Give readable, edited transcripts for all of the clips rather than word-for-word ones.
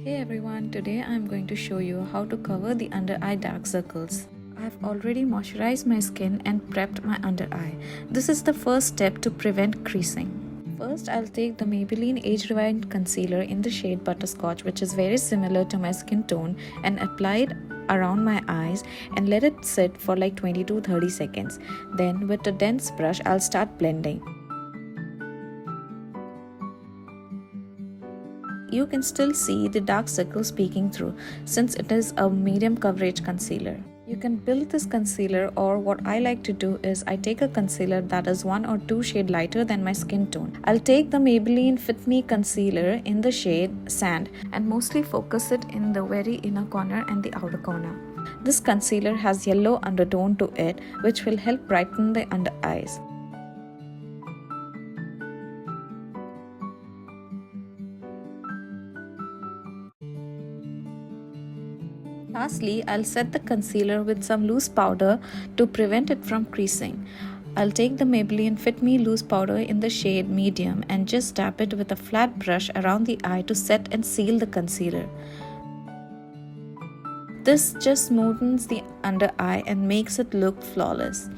Hey everyone, today I'm going to show you how to cover the under eye dark circles. I've already moisturized my skin and prepped my under eye. This is the first step to prevent creasing. First, I'll take the Maybelline Age Rewind Concealer in the shade Butterscotch, which is very similar to my skin tone, and apply it around my eyes and let it sit for like 20 to 30 seconds. Then with a dense brush, I'll start blending. You can still see the dark circles peeking through since it is a medium coverage concealer. You can build this concealer, or what I like to do is I take a concealer that is 1 or 2 shades lighter than my skin tone. I'll take the Maybelline Fit Me concealer in the shade Sand and mostly focus it in the very inner corner and the outer corner. This concealer has yellow undertone to it, which will help brighten the under eyes. Lastly, I'll set the concealer with some loose powder to prevent it from creasing. I'll take the Maybelline Fit Me Loose powder in the shade Medium and just dab it with a flat brush around the eye to set and seal the concealer. This just smoothens the under eye and makes it look flawless.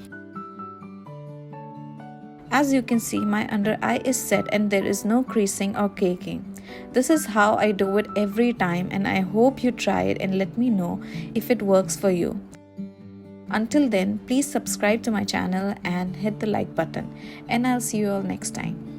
As you can see, my under eye is set and there is no creasing or caking. This is how I do it every time, and I hope you try it and let me know if it works for you. Until then, please subscribe to my channel and hit the like button, and I'll see you all next time.